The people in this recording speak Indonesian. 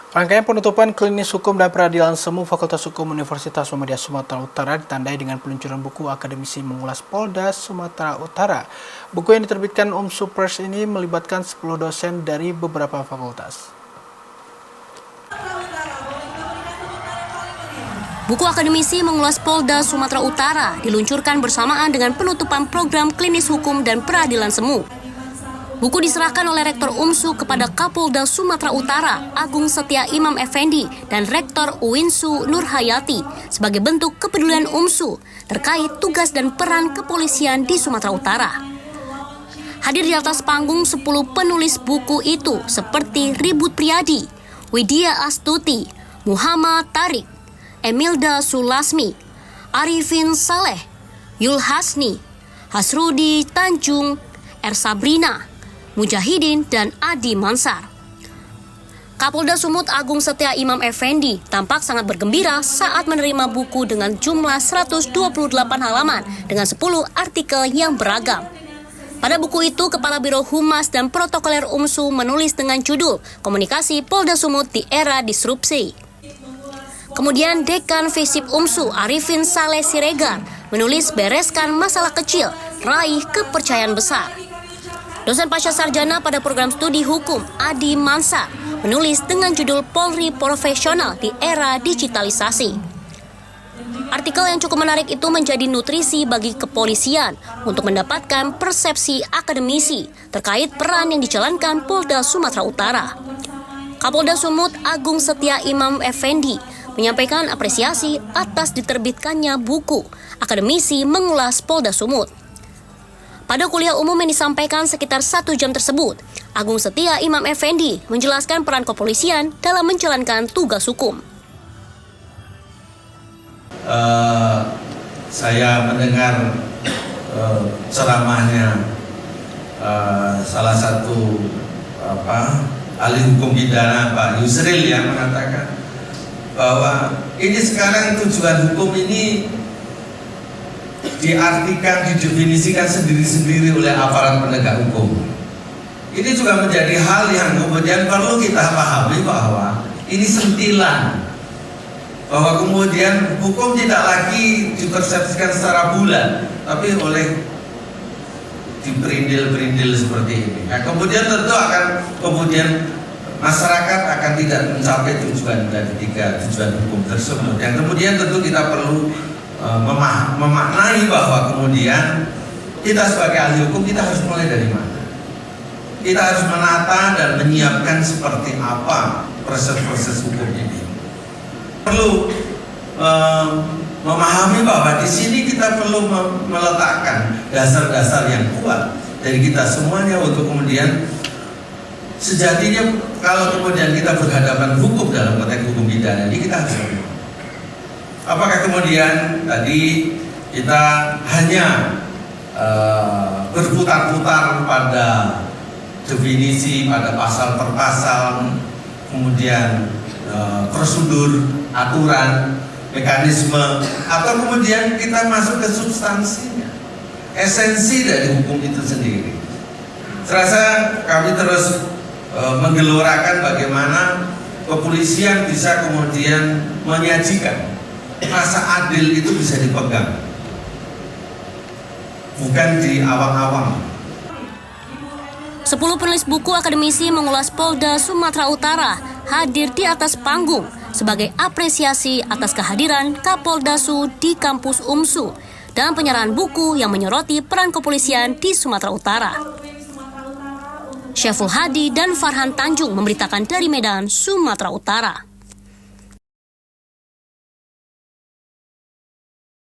Rangkaian penutupan klinis hukum dan peradilan semu Fakultas Hukum Universitas Muhammadiyah Sumatera Utara ditandai dengan peluncuran buku akademisi mengulas Polda Sumatera Utara. Buku yang diterbitkan UMSU Press ini melibatkan 10 dosen dari beberapa fakultas. Buku akademisi mengulas Polda Sumatera Utara diluncurkan bersamaan dengan penutupan program klinis hukum dan peradilan semu. Buku diserahkan oleh Rektor UMSU kepada Kapolda Sumatera Utara, Agung Setia Imam Effendi, dan Rektor UINSU Nurhayati sebagai bentuk kepedulian UMSU terkait tugas dan peran kepolisian di Sumatera Utara. Hadir di atas panggung 10 penulis buku itu seperti Ribut Priyadi, Widya Astuti, Muhammad Tarik, Emilda Sulasmi, Arifin Saleh, Yul Hasni, Hasrudi Tanjung, Sabrina, Mujahidin, dan Adi Mansar. Kapolda Sumut Agung Setia Imam Effendi tampak sangat bergembira saat menerima buku dengan jumlah 128 halaman dengan 10 artikel yang beragam. Pada buku itu, Kepala Biro Humas dan Protokoler UMSU menulis dengan judul Komunikasi Polda Sumut di Era Disrupsi. Kemudian Dekan Visip UMSU Arifin Saleh Siregar menulis Bereskan Masalah Kecil, Raih Kepercayaan Besar. Dosen pasca sarjana pada program studi hukum Adi Mansar menulis dengan judul Polri Profesional di Era Digitalisasi. Artikel yang cukup menarik itu menjadi nutrisi bagi kepolisian untuk mendapatkan persepsi akademisi terkait peran yang dijalankan Polda Sumatera Utara. Kapolda Sumut Agung Setia Imam Effendi menyampaikan apresiasi atas diterbitkannya buku akademisi mengulas Polda Sumut. Pada kuliah umum yang disampaikan sekitar 1 jam tersebut, Agung Setia Imam Effendi menjelaskan peran kepolisian dalam menjalankan tugas hukum. Saya mendengar ceramahnya salah satu ahli hukum pidana Pak Yusril yang mengatakan bahwa ini sekarang tujuan hukum ini diartikan, didefinisikan sendiri-sendiri oleh aparat penegak hukum. Ini juga menjadi hal yang kemudian perlu kita pahami bahwa ini sentilan, bahwa kemudian hukum tidak lagi dipersepsikan secara bulat, tapi oleh diperindil-perindil seperti ini. Nah, kemudian tentu masyarakat akan tidak mencapai tujuan dari 3 tujuan hukum tersebut. Yang kemudian tentu kita perlu memaknai bahwa kemudian kita sebagai ahli hukum kita harus mulai dari mana? Kita harus menata dan menyiapkan seperti apa proses-proses hukum ini. Perlu memahami bahwa di sini kita perlu meletakkan dasar-dasar yang kuat dari kita semuanya untuk kemudian sejatinya kalau kemudian kita berhadapan hukum dalam konteks hukum pidana ini kita harus apakah kemudian tadi kita hanya berputar-putar pada definisi, pada pasal per pasal, kemudian prosedur, aturan, mekanisme, atau kemudian kita masuk ke substansinya, esensi dari hukum itu sendiri. Serasa kami terus menggelorakan bagaimana kepolisian bisa kemudian menyajikan rasa adil itu bisa dipegang, bukan di awang-awang. 10 penulis buku akademisi mengulas Polda Sumatera Utara hadir di atas panggung sebagai apresiasi atas kehadiran Kapolda Su di kampus UMSU dan penyerahan buku yang menyoroti peran kepolisian di Sumatera Utara. Syaful Hadi dan Farhan Tanjung memberitakan dari Medan, Sumatera Utara.